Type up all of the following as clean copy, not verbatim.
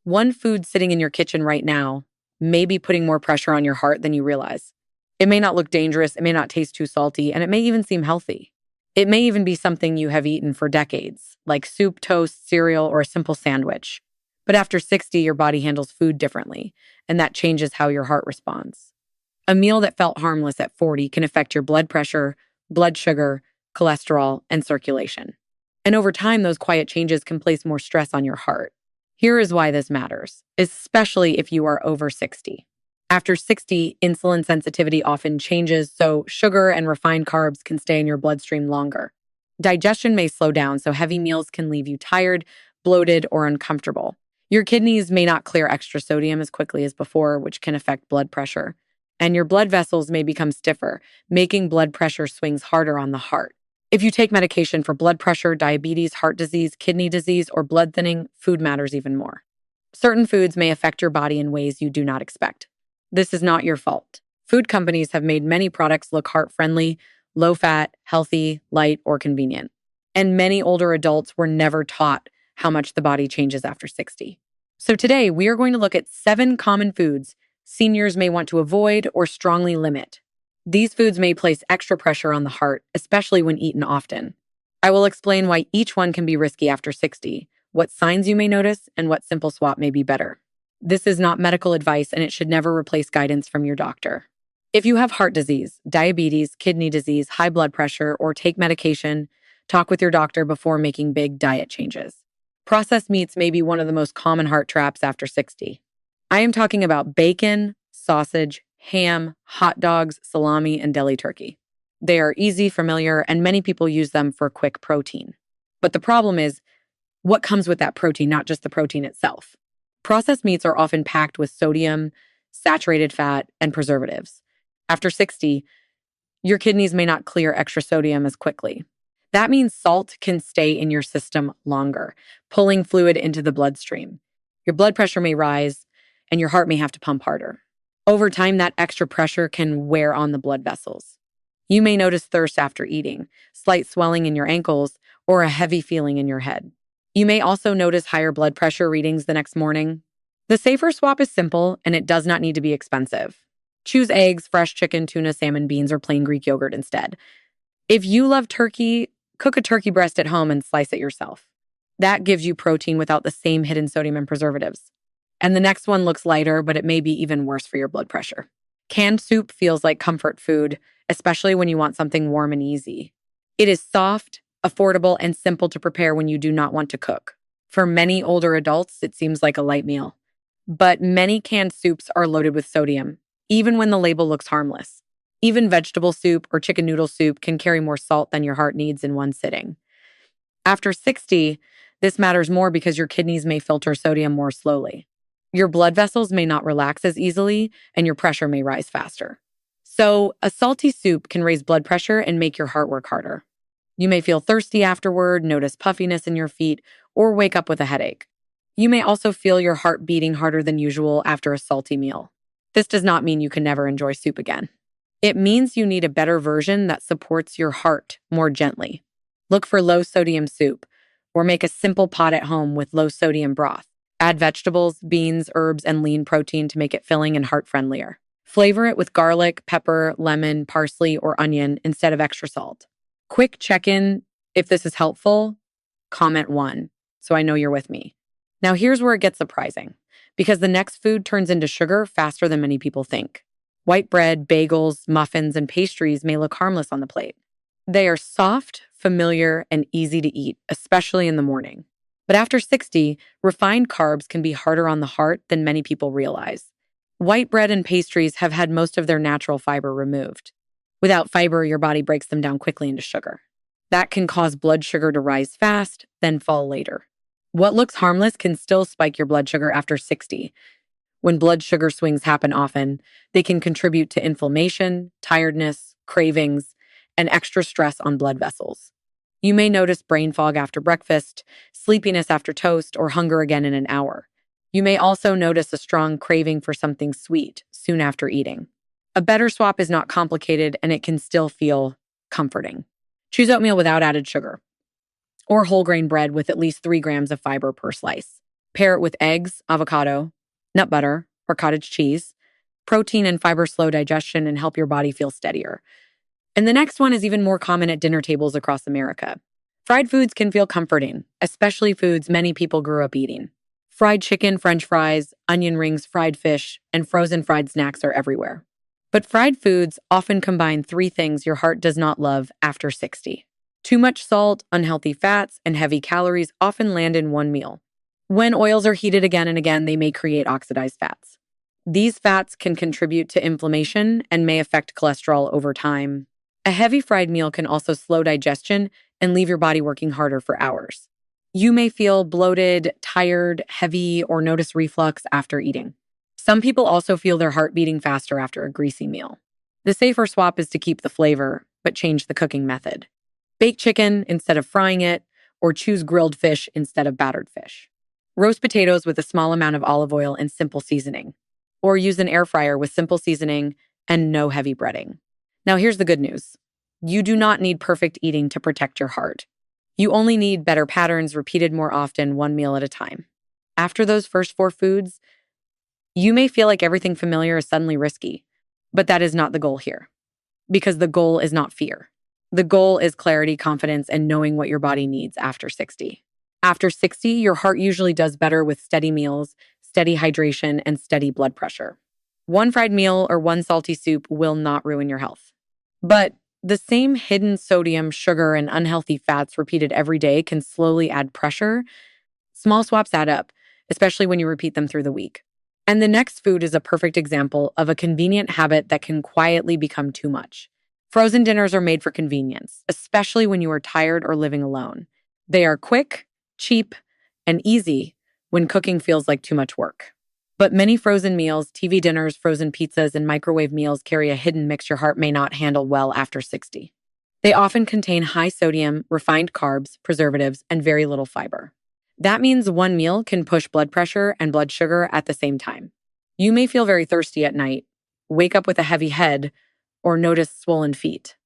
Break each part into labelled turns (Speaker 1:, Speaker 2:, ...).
Speaker 1: One food sitting in your kitchen right now may be putting more pressure on your heart than you realize. It may not look dangerous, it may not taste too salty, and it may even seem healthy. It may even be something you have eaten for decades, like soup, toast, cereal, or a simple sandwich. But after 60, your body handles food differently, and that changes how your heart responds. A meal that felt harmless at 40 can affect your blood pressure, blood sugar, cholesterol, and circulation. And over time, those quiet changes can place more stress on your heart. Here is why this matters, especially if you are over 60. After 60, insulin sensitivity often changes, so sugar and refined carbs can stay in your bloodstream longer. Digestion may slow down, so heavy meals can leave you tired, bloated, or uncomfortable. Your kidneys may not clear extra sodium as quickly as before, which can affect blood pressure. And your blood vessels may become stiffer, making blood pressure swings harder on the heart. If you take medication for blood pressure, diabetes, heart disease, kidney disease, or blood thinning, food matters even more. Certain foods may affect your body in ways you do not expect. This is not your fault. Food companies have made many products look heart-friendly, low-fat, healthy, light, or convenient. And many older adults were never taught how much the body changes after 60. So today, we are going to look at 7 common foods seniors may want to avoid or strongly limit. These foods may place extra pressure on the heart, especially when eaten often. I will explain why each one can be risky after 60, what signs you may notice, and what simple swap may be better. This is not medical advice, and it should never replace guidance from your doctor. If you have heart disease, diabetes, kidney disease, high blood pressure, or take medication, talk with your doctor before making big diet changes. Processed meats may be one of the most common heart traps after 60. I am talking about bacon, sausage, ham, hot dogs, salami, and deli turkey. They are easy, familiar, and many people use them for quick protein. But the problem is, what comes with that protein, not just the protein itself? Processed meats are often packed with sodium, saturated fat, and preservatives. After 60, your kidneys may not clear extra sodium as quickly. That means salt can stay in your system longer, pulling fluid into the bloodstream. Your blood pressure may rise, and your heart may have to pump harder. Over time, that extra pressure can wear on the blood vessels. You may notice thirst after eating, slight swelling in your ankles, or a heavy feeling in your head. You may also notice higher blood pressure readings the next morning. The safer swap is simple, and it does not need to be expensive. Choose eggs, fresh chicken, tuna, salmon, beans, or plain Greek yogurt instead. If you love turkey, cook a turkey breast at home and slice it yourself. That gives you protein without the same hidden sodium and preservatives. And the next one looks lighter, but it may be even worse for your blood pressure. Canned soup feels like comfort food, especially when you want something warm and easy. It is soft, affordable, and simple to prepare when you do not want to cook. For many older adults, it seems like a light meal. But many canned soups are loaded with sodium, even when the label looks harmless. Even vegetable soup or chicken noodle soup can carry more salt than your heart needs in one sitting. After 60, this matters more because your kidneys may filter sodium more slowly. Your blood vessels may not relax as easily, and your pressure may rise faster. So, a salty soup can raise blood pressure and make your heart work harder. You may feel thirsty afterward, notice puffiness in your feet, or wake up with a headache. You may also feel your heart beating harder than usual after a salty meal. This does not mean you can never enjoy soup again. It means you need a better version that supports your heart more gently. Look for low-sodium soup, or make a simple pot at home with low-sodium broth. Add vegetables, beans, herbs, and lean protein to make it filling and heart-friendlier. Flavor it with garlic, pepper, lemon, parsley, or onion instead of extra salt. Quick check-in, if this is helpful, comment 1, so I know you're with me. Now here's where it gets surprising, because the next food turns into sugar faster than many people think. White bread, bagels, muffins, and pastries may look harmless on the plate. They are soft, familiar, and easy to eat, especially in the morning. But after 60, refined carbs can be harder on the heart than many people realize. White bread and pastries have had most of their natural fiber removed. Without fiber, your body breaks them down quickly into sugar. That can cause blood sugar to rise fast, then fall later. What looks harmless can still spike your blood sugar after 60. When blood sugar swings happen often, they can contribute to inflammation, tiredness, cravings, and extra stress on blood vessels. You may notice brain fog after breakfast, sleepiness after toast, or hunger again in an hour. You may also notice a strong craving for something sweet soon after eating. A better swap is not complicated, and it can still feel comforting. Choose oatmeal without added sugar, or whole grain bread with at least 3 grams of fiber per slice. Pair it with eggs, avocado, nut butter, or cottage cheese. Protein and fiber slow digestion and help your body feel steadier. And the next one is even more common at dinner tables across America. Fried foods can feel comforting, especially foods many people grew up eating. Fried chicken, french fries, onion rings, fried fish, and frozen fried snacks are everywhere. But fried foods often combine three things your heart does not love after 60. Too much salt, unhealthy fats, and heavy calories often land in one meal. When oils are heated again and again, they may create oxidized fats. These fats can contribute to inflammation and may affect cholesterol over time. A heavy fried meal can also slow digestion and leave your body working harder for hours. You may feel bloated, tired, heavy, or notice reflux after eating. Some people also feel their heart beating faster after a greasy meal. The safer swap is to keep the flavor, but change the cooking method. Bake chicken instead of frying it, or choose grilled fish instead of battered fish. Roast potatoes with a small amount of olive oil and simple seasoning, or use an air fryer with simple seasoning and no heavy breading. Now here's the good news. You do not need perfect eating to protect your heart. You only need better patterns repeated more often, one meal at a time. After those first four foods, you may feel like everything familiar is suddenly risky, but that is not the goal here. Because the goal is not fear. The goal is clarity, confidence, and knowing what your body needs after 60. After 60, your heart usually does better with steady meals, steady hydration, and steady blood pressure. One fried meal or one salty soup will not ruin your health. But the same hidden sodium, sugar, and unhealthy fats repeated every day can slowly add pressure. Small swaps add up, especially when you repeat them through the week. And the next food is a perfect example of a convenient habit that can quietly become too much. Frozen dinners are made for convenience, especially when you are tired or living alone. They are quick, cheap, and easy when cooking feels like too much work. But many frozen meals, TV dinners, frozen pizzas, and microwave meals carry a hidden mix your heart may not handle well after 60. They often contain high sodium, refined carbs, preservatives, and very little fiber. That means one meal can push blood pressure and blood sugar at the same time. You may feel very thirsty at night, wake up with a heavy head, or notice swollen feet.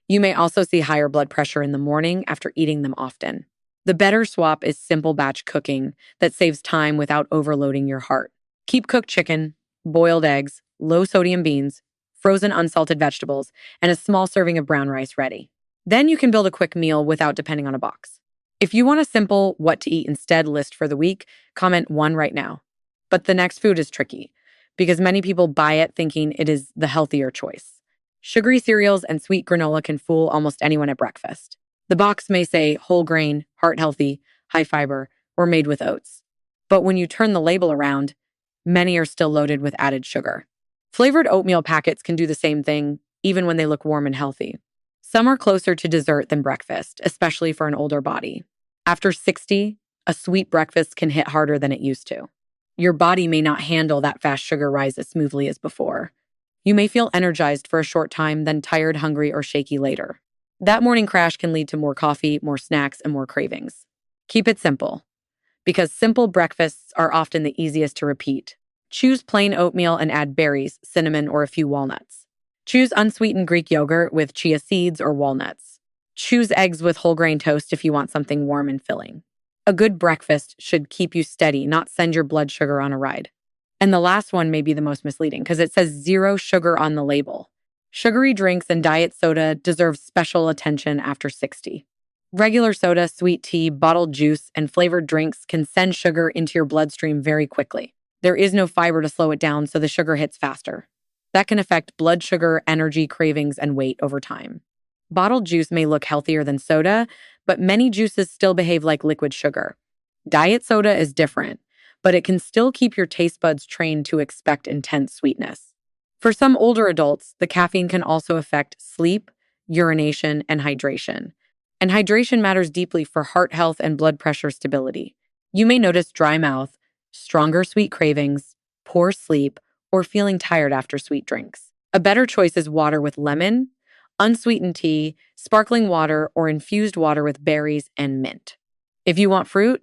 Speaker 1: You may also see higher blood pressure in the morning after eating them often. The better swap is simple batch cooking that saves time without overloading your heart. Keep cooked chicken, boiled eggs, low sodium beans, frozen unsalted vegetables, and a small serving of brown rice ready. Then you can build a quick meal without depending on a box. If you want a simple what to eat instead list for the week, comment 1 right now. But the next food is tricky because many people buy it thinking it is the healthier choice. Sugary cereals and sweet granola can fool almost anyone at breakfast. The box may say whole grain, heart healthy, high fiber, or made with oats. But when you turn the label around, many are still loaded with added sugar. Flavored oatmeal packets can do the same thing, even when they look warm and healthy. Some are closer to dessert than breakfast, especially for an older body. After 60, a sweet breakfast can hit harder than it used to. Your body may not handle that fast sugar rise as smoothly as before. You may feel energized for a short time, then tired, hungry, or shaky later. That morning crash can lead to more coffee, more snacks, and more cravings. Keep it simple, because simple breakfasts are often the easiest to repeat. Choose plain oatmeal and add berries, cinnamon, or a few walnuts. Choose unsweetened Greek yogurt with chia seeds or walnuts. Choose eggs with whole grain toast if you want something warm and filling. A good breakfast should keep you steady, not send your blood sugar on a ride. And the last one may be the most misleading because it says 0 sugar on the label. Sugary drinks and diet soda deserve special attention after 60. Regular soda, sweet tea, bottled juice, and flavored drinks can send sugar into your bloodstream very quickly. There is no fiber to slow it down, so the sugar hits faster. That can affect blood sugar, energy, cravings, and weight over time. Bottled juice may look healthier than soda, but many juices still behave like liquid sugar. Diet soda is different, but it can still keep your taste buds trained to expect intense sweetness. For some older adults, the caffeine can also affect sleep, urination, and hydration. And hydration matters deeply for heart health and blood pressure stability. You may notice dry mouth, stronger sweet cravings, poor sleep, or feeling tired after sweet drinks. A better choice is water with lemon, unsweetened tea, sparkling water, or infused water with berries and mint. If you want fruit,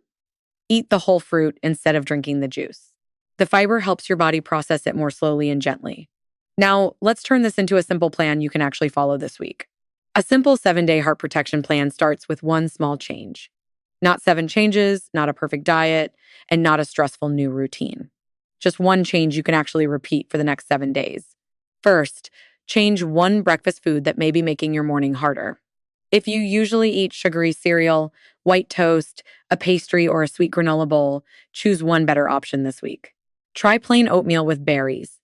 Speaker 1: eat the whole fruit instead of drinking the juice. The fiber helps your body process it more slowly and gently. Now, let's turn this into a simple plan you can actually follow this week. A simple 7-day heart protection plan starts with one small change. Not 7 changes, not a perfect diet, and not a stressful new routine. Just one change you can actually repeat for the next 7 days. First, change one breakfast food that may be making your morning harder. If you usually eat sugary cereal, white toast, a pastry, or a sweet granola bowl, choose one better option this week. Try plain oatmeal with berries,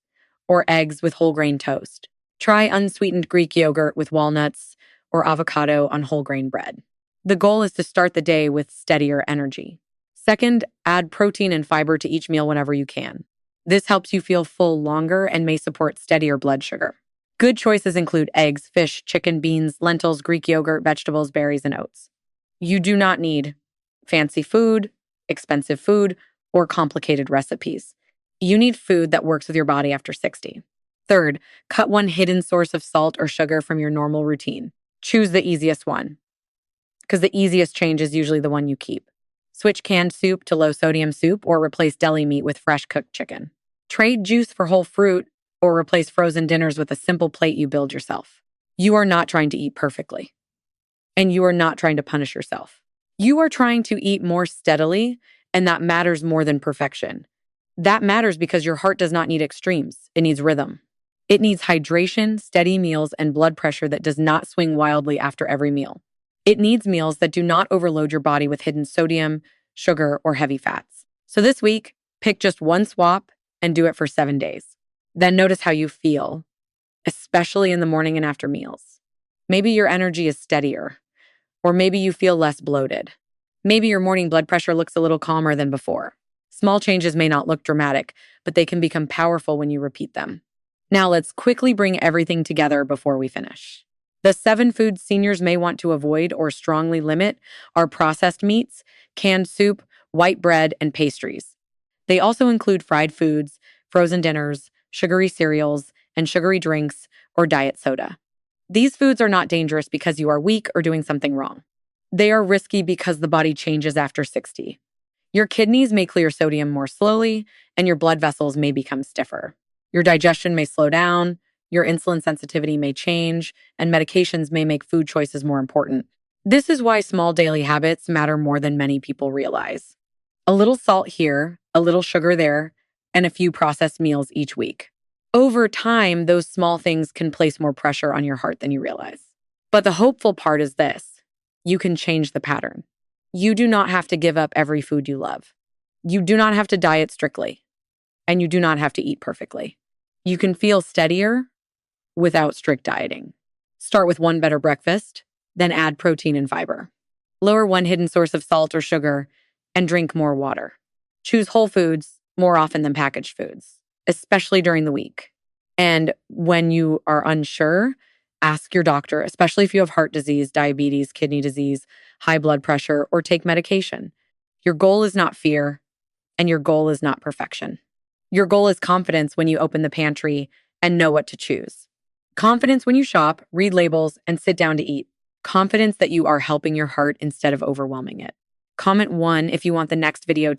Speaker 1: or eggs with whole grain toast. Try unsweetened Greek yogurt with walnuts, or avocado on whole grain bread. The goal is to start the day with steadier energy. Second, add protein and fiber to each meal whenever you can. This helps you feel full longer and may support steadier blood sugar. Good choices include eggs, fish, chicken, beans, lentils, Greek yogurt, vegetables, berries, and oats. You do not need fancy food, expensive food, or complicated recipes. You need food that works with your body after 60. Third, cut one hidden source of salt or sugar from your normal routine. Choose the easiest one, because the easiest change is usually the one you keep. Switch canned soup to low-sodium soup or replace deli meat with fresh cooked chicken. Trade juice for whole fruit or replace frozen dinners with a simple plate you build yourself. You are not trying to eat perfectly, and you are not trying to punish yourself. You are trying to eat more steadily, and that matters more than perfection. That matters because your heart does not need extremes. It needs rhythm. It needs hydration, steady meals, and blood pressure that does not swing wildly after every meal. It needs meals that do not overload your body with hidden sodium, sugar, or heavy fats. So this week, pick just one swap and do it for 7 days. Then notice how you feel, especially in the morning and after meals. Maybe your energy is steadier, or maybe you feel less bloated. Maybe your morning blood pressure looks a little calmer than before. Small changes may not look dramatic, but they can become powerful when you repeat them. Now let's quickly bring everything together before we finish. The 7 foods seniors may want to avoid or strongly limit are processed meats, canned soup, white bread, and pastries. They also include fried foods, frozen dinners, sugary cereals, and sugary drinks or diet soda. These foods are not dangerous because you are weak or doing something wrong. They are risky because the body changes after 60. Your kidneys may clear sodium more slowly, and your blood vessels may become stiffer. Your digestion may slow down, your insulin sensitivity may change, and medications may make food choices more important. This is why small daily habits matter more than many people realize. A little salt here, a little sugar there, and a few processed meals each week. Over time, those small things can place more pressure on your heart than you realize. But the hopeful part is this: you can change the pattern. You do not have to give up every food you love. You do not have to diet strictly, and you do not have to eat perfectly. You can feel steadier without strict dieting. Start with one better breakfast, then add protein and fiber. Lower one hidden source of salt or sugar, and drink more water. Choose whole foods more often than packaged foods, especially during the week. And when you are unsure, ask your doctor, especially if you have heart disease, diabetes, kidney disease, high blood pressure, or take medication. Your goal is not fear, and your goal is not perfection. Your goal is confidence when you open the pantry and know what to choose. Confidence when you shop, read labels, and sit down to eat. Confidence that you are helping your heart instead of overwhelming it. Comment 1 if you want the next video